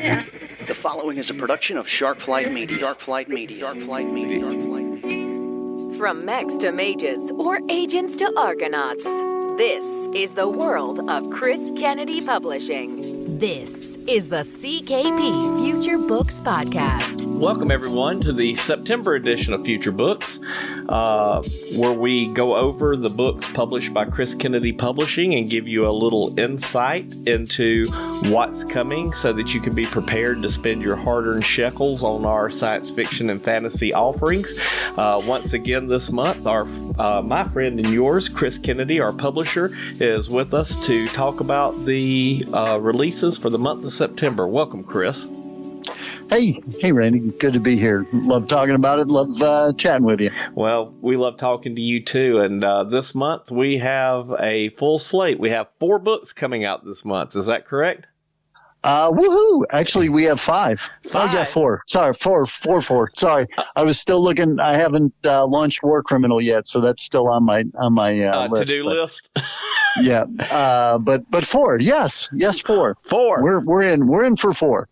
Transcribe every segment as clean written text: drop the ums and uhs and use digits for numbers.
The following is a production of Shark Flight Media. From mechs to mages or agents to argonauts, this is the world of Chris Kennedy Publishing. This is the CKP Future Books Podcast. Welcome, everyone, to the September edition of Future Books, where we go over the books published by Chris Kennedy Publishing and give you a little insight into what's coming so that you can be prepared to spend your hard-earned shekels on our science fiction and fantasy offerings. Once again this month, my friend and yours, Chris Kennedy, our publisher, is with us to talk about the releases for the month of September. Welcome, Chris. Hey, Randy. Good to be here. Love talking about it. Love chatting with you. Well, we love talking to you too. And this month we have a full slate. We have 4 books coming out this month. Is that correct? Woohoo! Actually, we have 5. Oh, yeah, 4. Sorry, 4. Sorry, I was still looking. I haven't launched War Criminal yet, so that's still on my list. To-do list. Yeah, but 4. Yes, 4. 4. We're in for 4.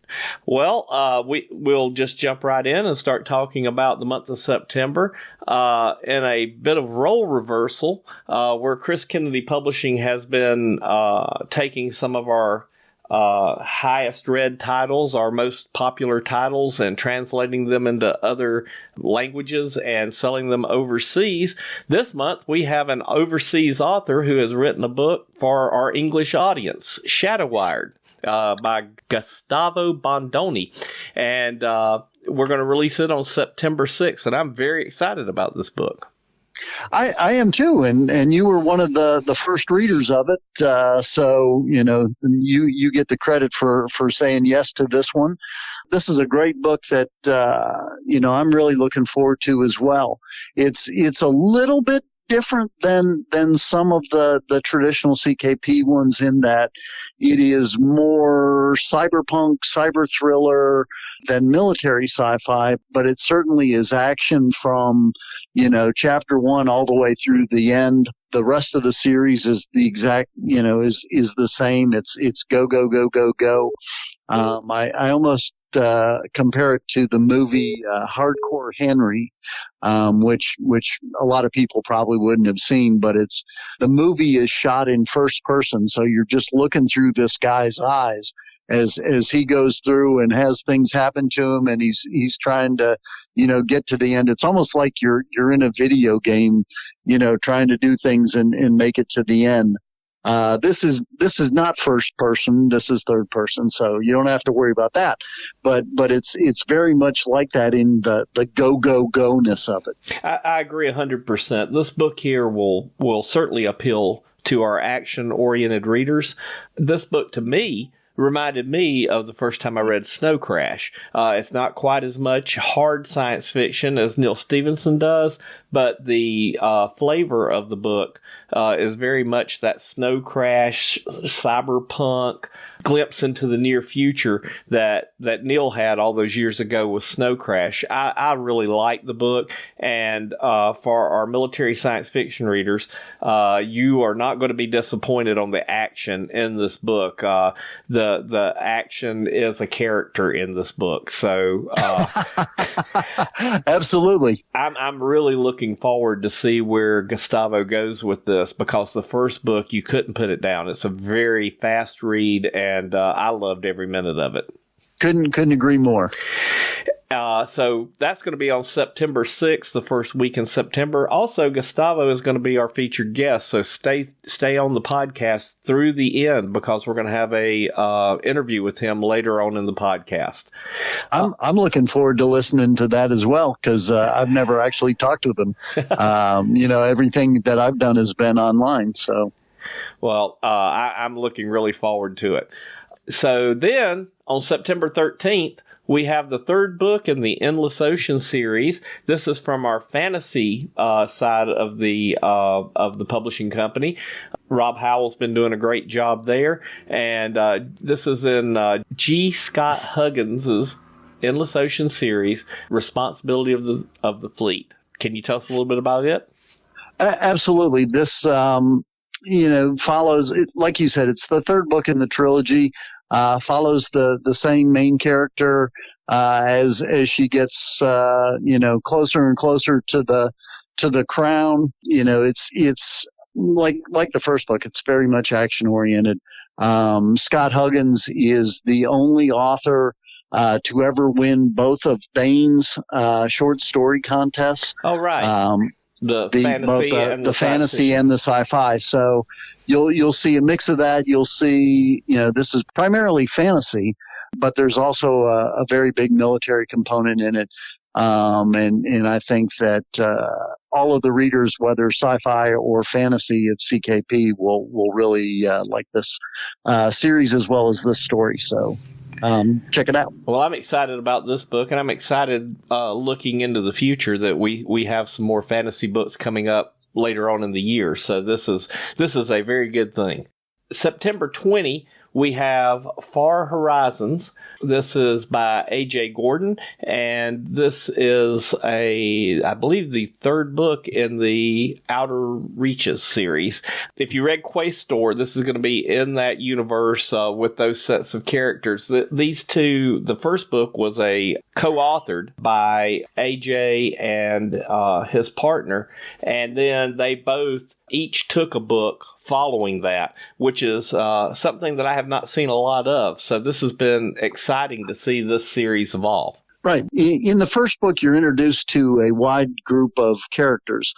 Well, we'll just jump right in and start talking about the month of September in a bit of role reversal, where Chris Kennedy Publishing has been taking some of our highest read titles, our most popular titles, and translating them into other languages and selling them overseas. This month, we have an overseas author who has written a book for our English audience, Shadowwired, by Gustavo Bondoni. And we're going to release it on September 6th, and I'm very excited about this book. I am too, and you were one of the first readers of it, so you get the credit for saying yes to this one. This is a great book that I'm really looking forward to as well. It's a little bit different than some of the traditional CKP ones in that it is more cyberpunk, cyber thriller than military sci-fi, but it certainly is action from chapter 1 all the way through the end. The rest of the series is the exact, is the same. It's go, go, go, go, go. I almost compare it to the movie Hardcore Henry, which a lot of people probably wouldn't have seen, but the movie is shot in first person, so you're just looking through this guy's eyes as he goes through and has things happen to him, and he's trying to get to the end. It's almost like you're in a video game, trying to do things and make it to the end. This is not first person. This is third person, so you don't have to worry about that. But it's very much like that in the go-go-go-ness of it. I agree 100%. This book here will certainly appeal to our action-oriented readers. This book, to me, reminded me of the first time I read Snow Crash. It's not quite as much hard science fiction as Neil Stephenson does, but the flavor of the book is very much that Snow Crash, cyberpunk glimpse into the near future that Neil had all those years ago with Snow Crash. I really like the book, and for our military science fiction readers, you are not going to be disappointed on the action in this book. The action is a character in this book, so absolutely. I'm really looking forward to see where Gustavo goes with this, because the first book, you couldn't put it down. It's a very fast read, and I loved every minute of it. Couldn't agree more. So that's going to be on September 6th, the first week in September. Also, Gustavo is going to be our featured guest, so stay on the podcast through the end, because we're going to have a interview with him later on in the podcast. I'm looking forward to listening to that as well, because I've never actually talked to them. Everything that I've done has been online. So, well, I'm looking really forward to it. So then on September 13th, we have the third book in the Endless Ocean series. This is from our fantasy side of the publishing company. Rob Howell's been doing a great job there, and this is in G. Scott Huggins's Endless Ocean series, Responsibility of the Fleet. Can you tell us a little bit about it? Absolutely. This follows, like you said, it's the third book in the trilogy. follows the same main character as she gets closer and closer to the crown. It's like the first book. It's very much action oriented. Scott Huggins is the only author to ever win both of Bane's short story contests. Oh, right. The fantasy and the sci-fi. So you'll see a mix of that. You'll see, this is primarily fantasy, but there's also a very big military component in it. And I think that all of the readers, whether sci-fi or fantasy of CKP, will really like this series as well as this story. So check it out. Well, I'm excited about this book, and I'm excited looking into the future that we have some more fantasy books coming up later on in the year. So this is a very good thing. September 20. We have Far Horizons. This is by A.J. Gordon, and this is I believe, the third book in the Outer Reaches series. If you read Quaestor, this is going to be in that universe with those sets of characters. These two, the first book was co-authored by A.J. and his partner, and then they both each took a book following that, which is something that I have not seen a lot of. So this has been exciting to see this series evolve. Right. In the first book, you're introduced to a wide group of characters,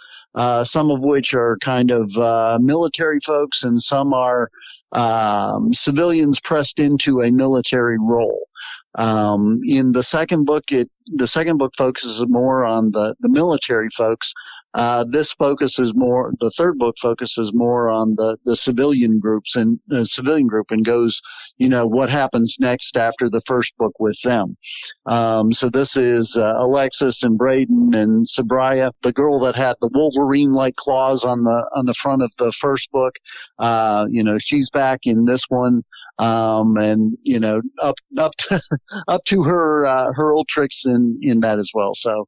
some of which are kind of military folks, and some are civilians pressed into a military role. In the second book, the second book focuses more on the military folks. The third book focuses more on the civilian groups and civilian group, and goes, what happens next after the first book with them. So this is Alexis and Braden and Sabria, the girl that had the Wolverine-like claws on the front of the first book. She's back in this one. And up to her old tricks in that as well. So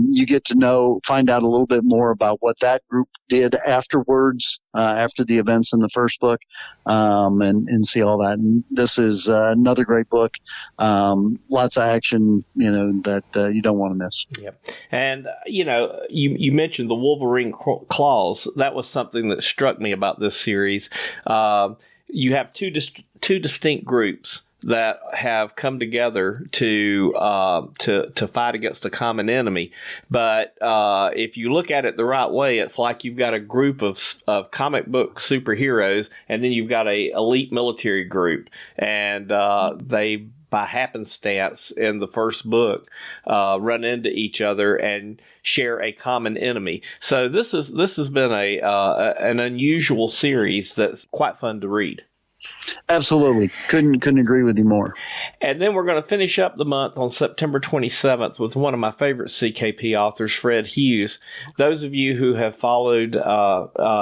you get to find out a little bit more about what that group did afterwards, after the events in the first book, and see all that. And this is another great book. Lots of action, that you don't want to miss. Yep. And you mentioned the Wolverine claws. That was something that struck me about this series. You have two distinct groups that have come together to fight against a common enemy. But if you look at it the right way, it's like you've got a group of comic book superheroes, and then you've got a elite military group, and they, by happenstance in the first book, run into each other and share a common enemy. So this has been an unusual series that's quite fun to read. Absolutely. Couldn't agree with you more. And then we're going to finish up the month on September 27th with one of my favorite CKP authors, Fred Hughes. Those of you who have followed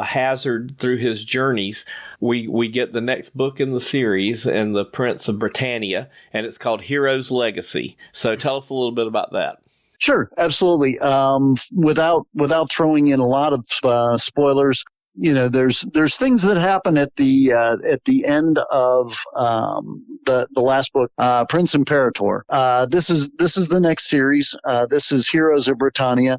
Hazard through his journeys, we get the next book in the series in The Prince of Brittania, and it's called Hero's Legacy. So tell us a little bit about that. Sure, absolutely. Without throwing in a lot of spoilers, there's things that happen at the end of the last book, Prince Imperator. This is the next series. This is Heroes of Brittania.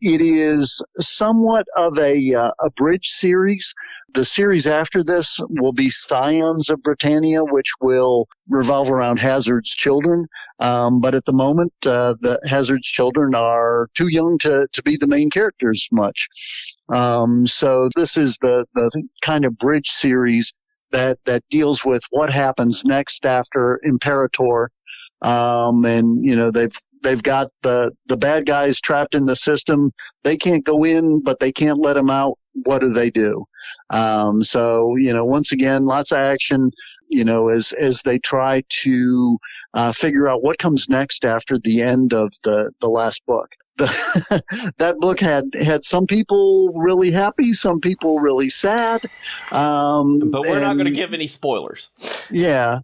It is somewhat of a bridge series. The series after this will be Scions of Brittania, which will revolve around Hazard's children. But at the moment, the Hazard's children are too young to be the main characters much. So this is the kind of bridge series that deals with what happens next after Imperator. And they've got the bad guys trapped in the system. They can't go in, but they can't let them out. What do they do? So once again, lots of action, as they try to figure out what comes next after the end of the last book. That book had some people really happy, some people really sad. But we're not going to give any spoilers. Yeah.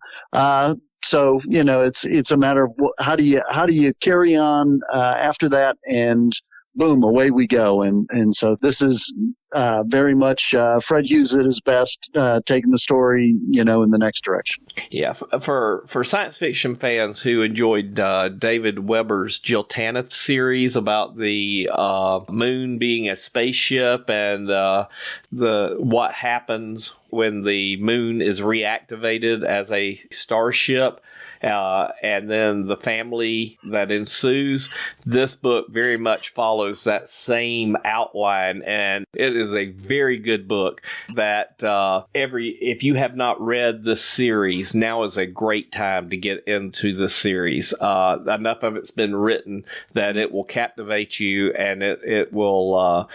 So, it's a matter of how do you carry on after that, and boom, away we go. And so this is very much Fred Hughes at his best, taking the story, in the next direction. Yeah, for science fiction fans who enjoyed David Weber's Jill Tanith series about the moon being a spaceship and what happens when the moon is reactivated as a starship, and then the family that ensues. This book very much follows that same outline, and it is a very good book that if you have not read the series, now is a great time to get into the series. Enough of it's been written that it will captivate you, and it will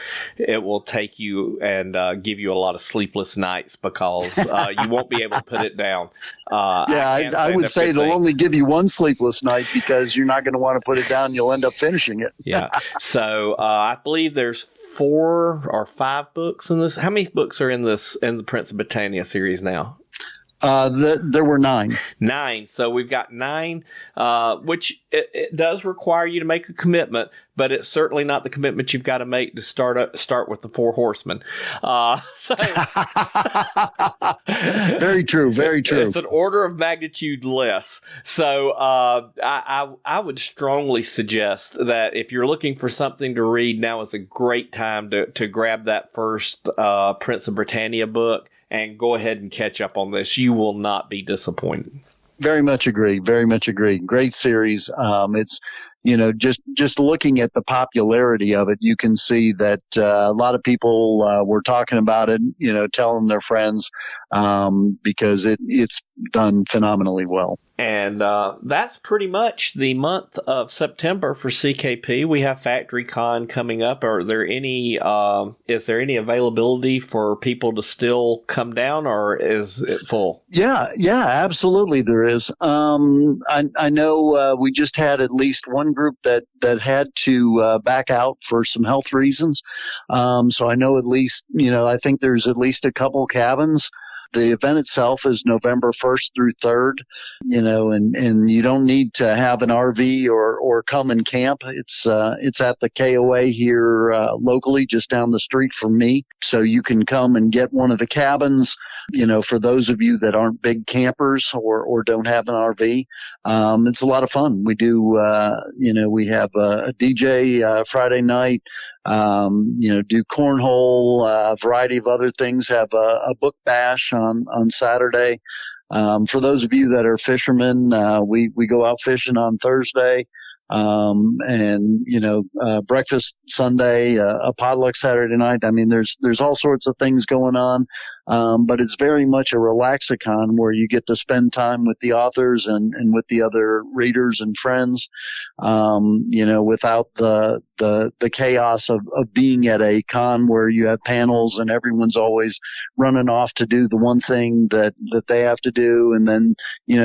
take you and give you a lot of sleepless nights because you won't be able to put it down. I would say it'll only give you one sleepless night because you're not going to want to put it down. You'll end up finishing it. Yeah. So I believe there's 4 or 5 books in this. How many books are in the Prince of Brittania series now? There were 9. 9. So we've got 9, which it does require you to make a commitment, but it's certainly not the commitment you've got to make to start with the 4 horsemen. So very true. Very true. It's an order of magnitude less. So I would strongly suggest that if you're looking for something to read, now is a great time to grab that first Prince of Brittania book and go ahead and catch up on this. You will not be disappointed. Very much agree. Very much agree. Great series. It's, just looking at the popularity of it, you can see that a lot of people were talking about it, telling their friends because it's done phenomenally well. And that's pretty much the month of September for CKP. We have Factory Con coming up. Is there any availability for people to still come down, or is it full? Yeah, absolutely there is. I know we just had at least one group that had to back out for some health reasons. So I know at least, I think there's at least a couple cabins. The event itself is November 1st through 3rd, and you don't need to have an RV or come and camp. It's at the KOA here locally, just down the street from me. So you can come and get one of the cabins, for those of you that aren't big campers or don't have an RV. It's a lot of fun. We do, we have a DJ Friday night, do cornhole, a variety of other things, have a book bash on Saturday. For those of you that are fishermen, we go out fishing on Thursday. Breakfast Sunday, a potluck Saturday night. I mean, there's all sorts of things going on. But it's very much a relaxicon where you get to spend time with the authors and with the other readers and friends, without the chaos of being at a con where you have panels and everyone's always running off to do the one thing that they have to do. And then,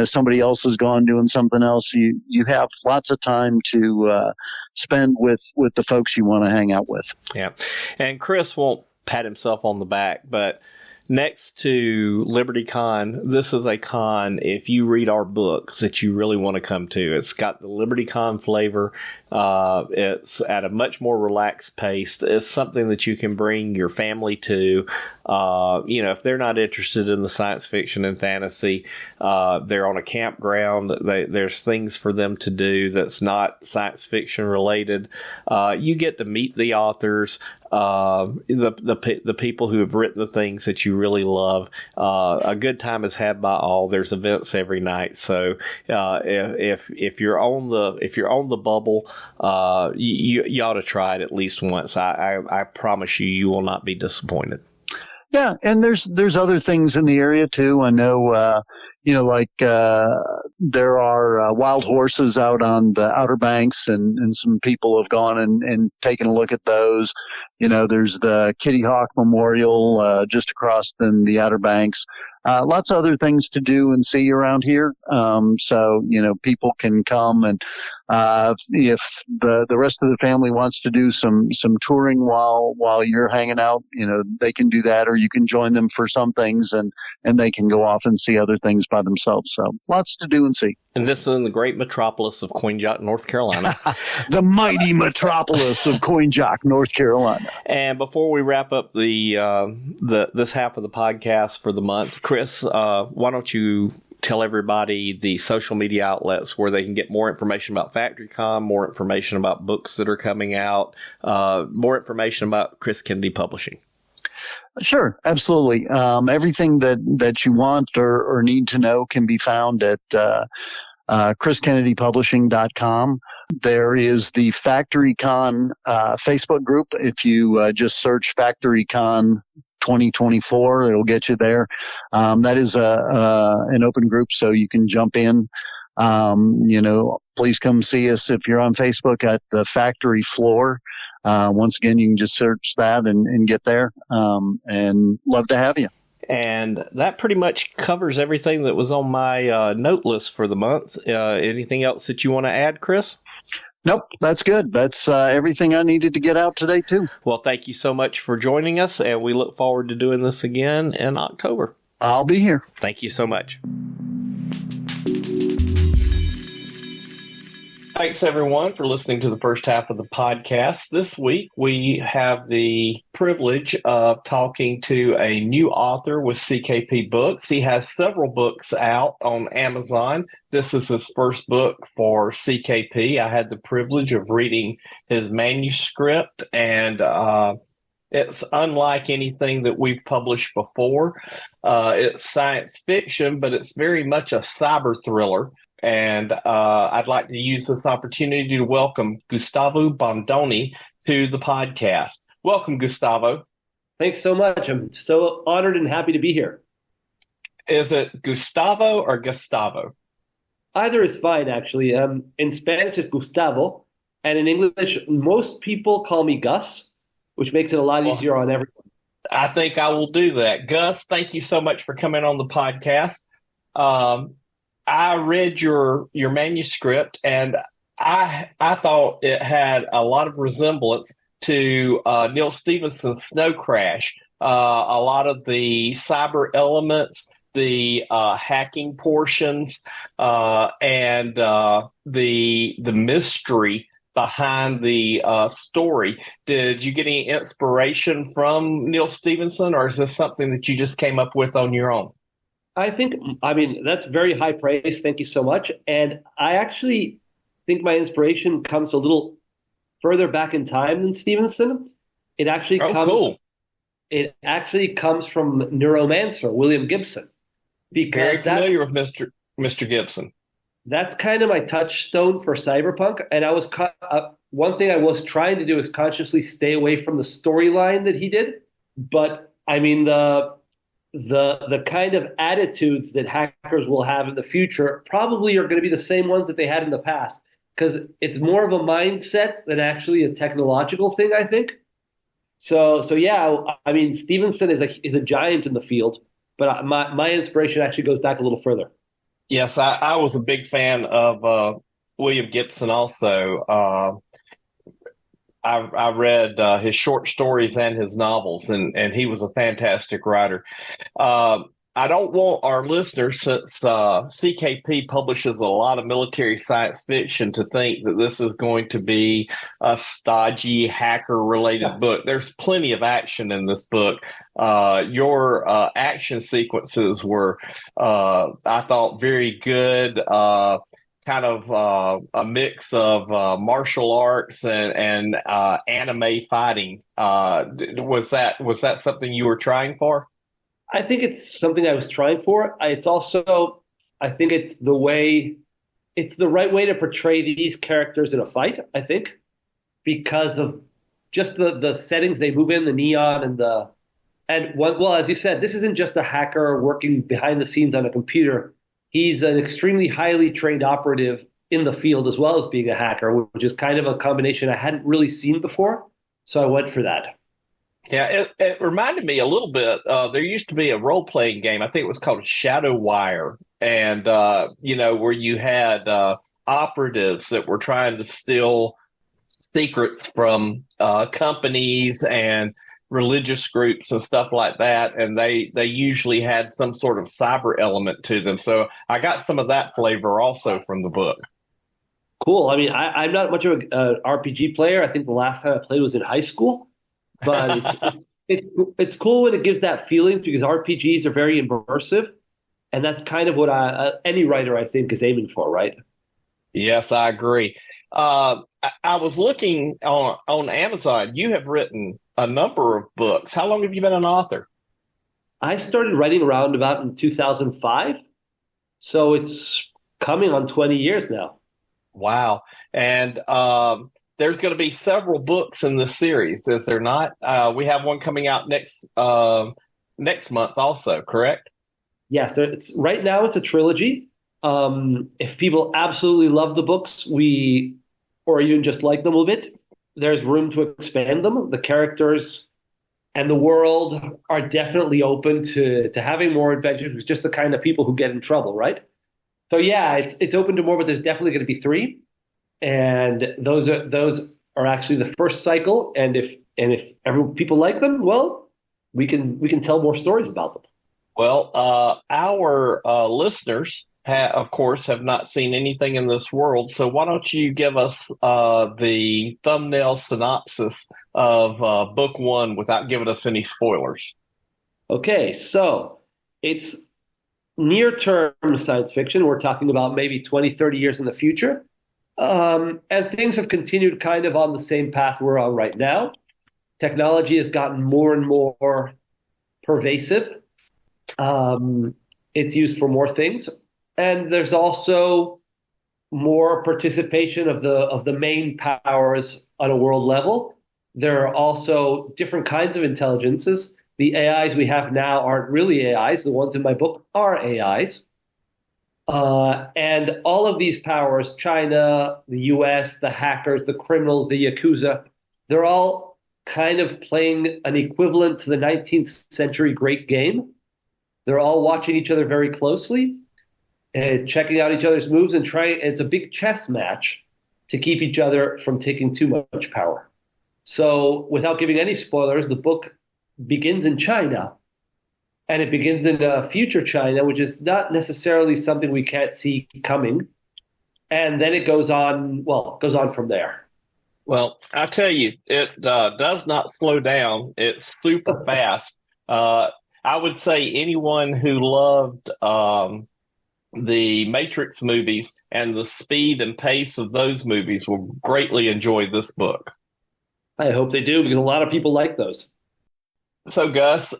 somebody else is gone doing something else. You have lots of time to spend with the folks you want to hang out with. Yeah. And Chris won't pat himself on the back, but next to LibertyCon, this is a con, if you read our books, that you really want to come to. It's got the LibertyCon flavor. It's at a much more relaxed pace. It's something that you can bring your family to. If they're not interested in the science fiction and fantasy, they're on a campground. There's things for them to do that's not science fiction related. You get to meet the authors, the people who have written the things that you really love. A good time is had by all. There's events every night. So if you're on the bubble, you ought to try it at least once. I promise you will not be disappointed. Yeah, and there's other things in the area too. I know, there are wild horses out on the Outer Banks, and some people have gone and taken a look at those. There's the Kitty Hawk Memorial just across the Outer Banks. lots of other things to do and see around here. So, people can come and, if the rest of the family wants to do some touring while you're hanging out, they can do that, or you can join them for some things and they can go off and see other things by themselves. So lots to do and see. And this is in the great metropolis of Coinjock, North Carolina. The mighty metropolis of Coinjock, North Carolina. And before we wrap up this half of the podcast for the month, Chris, why don't you tell everybody the social media outlets where they can get more information about FactoryCon, more information about books that are coming out, more information about Chris Kennedy Publishing? Sure, absolutely. Everything that you want or need to know can be found at chriskennedypublishing.com. There is the FactoryCon Facebook group. If you just search FactoryCon 2024, it'll get you there. That is an open group, so you can jump in. Please come see us if you're on Facebook at the factory floor. Once again, you can just search that and get there. And love to have you. And that pretty much covers everything that was on my note list for the month. Anything else that you want to add, Chris? Nope, that's good. That's everything I needed to get out today, too. Well, thank you so much for joining us, and we look forward to doing this again in October. I'll be here. Thank you so much. Thanks, everyone, for listening to the first half of the podcast. This week, we have the privilege of talking to a new author with CKP Books. He has several books out on Amazon. This is his first book for CKP. I had the privilege of reading his manuscript, and it's unlike anything that we've published before. It's science fiction, but it's very much a cyber thriller. And I'd like to use this opportunity to welcome Gustavo Bondoni to the podcast. Welcome, Gustavo. Thanks so much. I'm so honored and happy to be here. Is it Gustavo or Gustavo? Either is fine, actually. In Spanish, it's Gustavo. And in English, most people call me Gus, which makes it a lot easier on everyone. I think I will do that. Gus, thank you so much for coming on the podcast. I read your manuscript, and I thought it had a lot of resemblance to Neal Stephenson's Snow Crash. A lot of the cyber elements, the hacking portions, and the mystery behind the story. Did you get any inspiration from Neal Stephenson, or is this something that you just came up with on your own? I mean, that's very high praise. Thank you so much. And I actually think my inspiration comes a little further back in time than Stevenson. It actually It actually comes from neuromancer William Gibson. Very familiar with Mr. Gibson. That's kind of my touchstone for cyberpunk. And I was one thing I was trying to do is consciously stay away from the storyline that he did. But I mean, the kind of attitudes that hackers will have in the future probably are going to be the same ones that they had in the past, because it's more of a mindset than actually a technological thing, I think. So yeah, I mean, Stevenson is a giant in the field, but my inspiration actually goes back a little further. Yes, I was a big fan of William Gibson also. I read his short stories and his novels, and he was a fantastic writer. I don't want our listeners, since CKP publishes a lot of military science fiction, to think that this is going to be a stodgy hacker-related book. There's plenty of action in this book. Your action sequences were, I thought, very good. Kind of a mix of martial arts and anime fighting. Was that something you were trying for? I think it's something I was trying for. It's also, I think it's the right way to portray these characters in a fight, I think, because of just the settings they move in, the neon well, as you said, this isn't just a hacker working behind the scenes on a computer. He's an extremely highly trained operative in the field as well as being a hacker, which is kind of a combination I hadn't really seen before. So I went for that. Yeah, it reminded me a little bit. There used to be a role playing game. I think it was called Shadow Wire, and where you had operatives that were trying to steal secrets from companies and religious groups and stuff like that, and they usually had some sort of cyber element to them. So I got some of that flavor also from the book. Cool. I mean, I'm not much of an RPG player. I think the last time I played was in high school, but it's cool when it gives that feelings because RPGs are very immersive, and that's kind of what any writer I think is aiming for, right? Yes, I agree. I was looking on Amazon. You have written a number of books. How long have you been an author? I started writing around about in 2005, so it's coming on 20 years now. Wow. And there's going to be several books in this series, is there not? We have one coming out next month also, correct? Yes, right now it's a trilogy. If people absolutely love the books, or even just like them a little bit, there's room to expand them. The characters and the world are definitely open to having more adventures with just the kind of people who get in trouble, right? So yeah, it's open to more, but there's definitely going to be 3, and those are actually the first cycle. And if people like them, well, we can tell more stories about them. Well, our listeners, of course, have not seen anything in this world. So why don't you give us the thumbnail synopsis of book 1 without giving us any spoilers? Okay, so it's near-term science fiction. We're talking about maybe 20, 30 years in the future. And things have continued kind of on the same path we're on right now. Technology has gotten more and more pervasive. It's used for more things. And there's also more participation of the main powers on a world level. There are also different kinds of intelligences. The AIs we have now aren't really AIs. The ones in my book are AIs. And all of these powers, China, the US, the hackers, the criminals, the Yakuza, they're all kind of playing an equivalent to the 19th century great game. They're all watching each other very closely and checking out each other's moves and trying. It's a big chess match to keep each other from taking too much power. So without giving any spoilers, the book begins in China, and it begins in future China, which is not necessarily something we can't see coming. And then it goes on from there. Well, I tell you, it does not slow down. It's super fast. I would say anyone who loved the Matrix movies and the speed and pace of those movies will greatly enjoy this book. I hope they do, because a lot of people like those. So, Gus,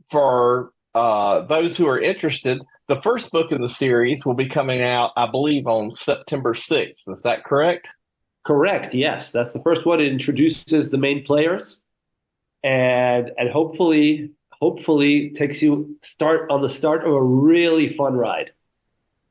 for those who are interested, the first book in the series will be coming out, I believe, on September 6th. Is that correct? Correct, yes. That's the first one. It introduces the main players and hopefully takes you on the start of a really fun ride.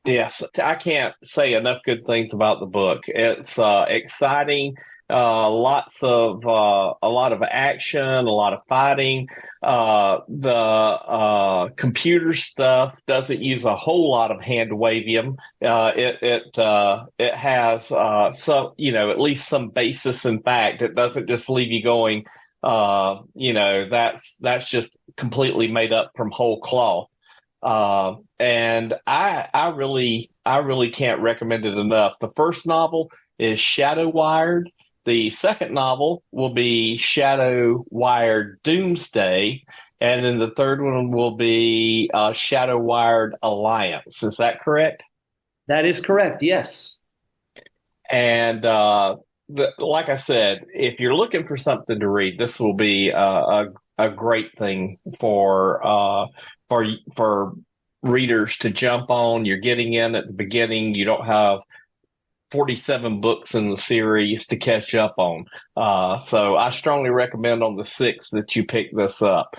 Yes, I can't say enough good things about the book. It's exciting, a lot of action, a lot of fighting. The computer stuff doesn't use a whole lot of hand wavium. It has some, at least some basis in fact. It doesn't just leave you going, that's just completely made up from whole cloth. And I really can't recommend it enough. The first novel is Shadow Wired. The second novel will be Shadow Wired Doomsday. And then the third one will be Shadow Wired Alliance. Is that correct? That is correct, yes. And like I said, if you're looking for something to read, this will be a great thing for readers to jump on. You're getting in at the beginning. You don't have 47 books in the series to catch up on. So I strongly recommend on the 6th that you pick this up.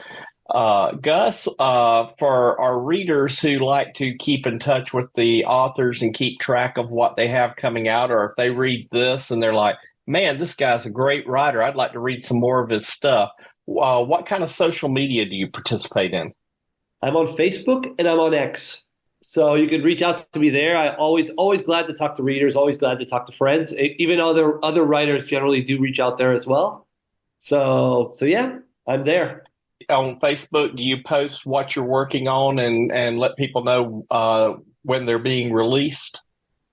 Gus, for our readers who like to keep in touch with the authors and keep track of what they have coming out, or if they read this and they're like, man, this guy's a great writer, I'd like to read some more of his stuff, what kind of social media do you participate in? I'm on Facebook and I'm on X. So you can reach out to me there. I always glad to talk to readers, always glad to talk to friends. Even other writers generally do reach out there as well. So yeah, I'm there. On Facebook, do you post what you're working on and let people know when they're being released?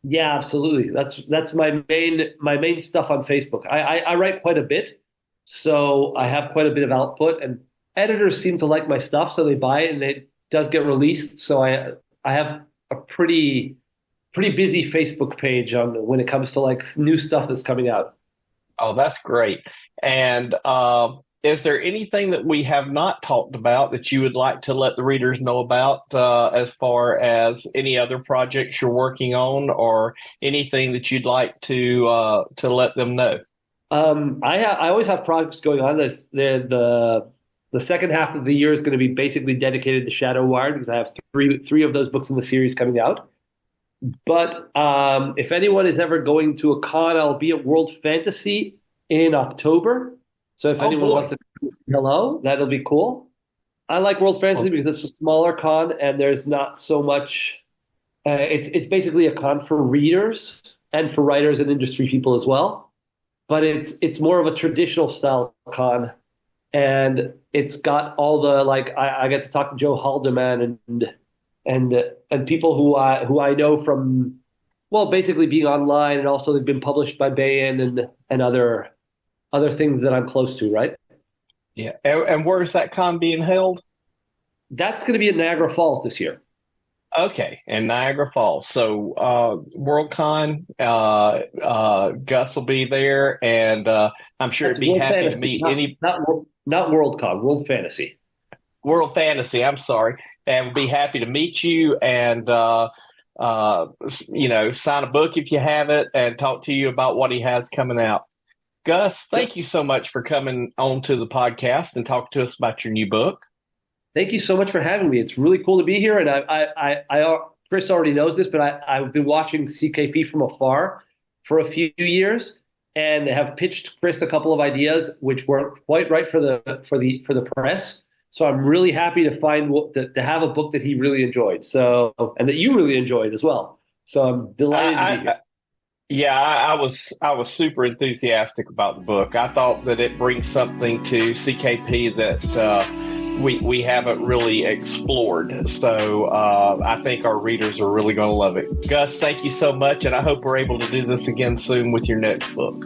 Yeah, absolutely. That's my main stuff on Facebook. I write quite a bit, so I have quite a bit of output, and editors seem to like my stuff, so they buy it and it does get released. So I have a pretty busy Facebook page on when it comes to like new stuff that's coming out. Oh, that's great. And is there anything that we have not talked about that you would like to let the readers know about as far as any other projects you're working on or anything that you'd like to let them know? I always have projects going on. The second half of the year is going to be basically dedicated to Shadow Wired because I have three of those books in the series coming out. But if anyone is ever going to a con, I'll be at World Fantasy in October. So if anyone wants to say hello, that'll be cool. I like World Fantasy because it's a smaller con and there's not so much. It's basically a con for readers and for writers and industry people as well. But it's more of a traditional style con, and it's got all the I get to talk to Joe Haldeman and people who I know from basically being online, and also they've been published by Bayan and other things that I'm close to, right? Yeah. And where is that con being held? That's going to be at Niagara Falls this year. Okay, in Niagara Falls. So WorldCon, Gus will be there, and I'm sure he'd be World happy Fantasy, to meet not WorldCon, World Fantasy. World Fantasy, I'm sorry, and would be happy to meet you and sign a book if you have it and talk to you about what he has coming out. Gus, thank you so much for coming on to the podcast and talk to us about your new book. Thank you so much for having me. It's really cool to be here. And I Chris already knows this, but I've been watching CKP from afar for a few years, and have pitched Chris a couple of ideas which weren't quite right for the press. So I'm really happy to to have a book that he really enjoyed. So, and that you really enjoyed as well. So I'm delighted to be here. Yeah, I was super enthusiastic about the book. I thought that it brings something to CKP that we haven't really explored. So I think our readers are really going to love it. Gus, thank you so much, and I hope we're able to do this again soon with your next book.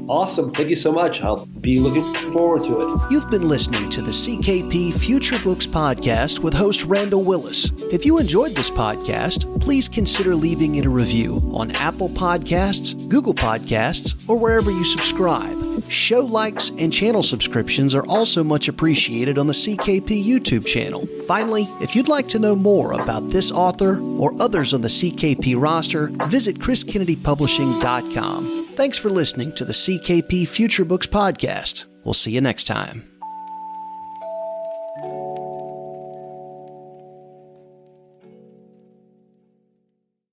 Awesome. Thank you so much. I'll be looking forward to it. You've been listening to the CKP Future Books podcast with host Randall Willis. If you enjoyed this podcast, please consider leaving it a review on Apple Podcasts, Google Podcasts, or wherever you subscribe. Show likes and channel subscriptions are also much appreciated on the CKP YouTube channel. Finally, if you'd like to know more about this author or others on the CKP roster, visit chriskennedypublishing.com. Thanks for listening to the CKP Future Books podcast. We'll see you next time.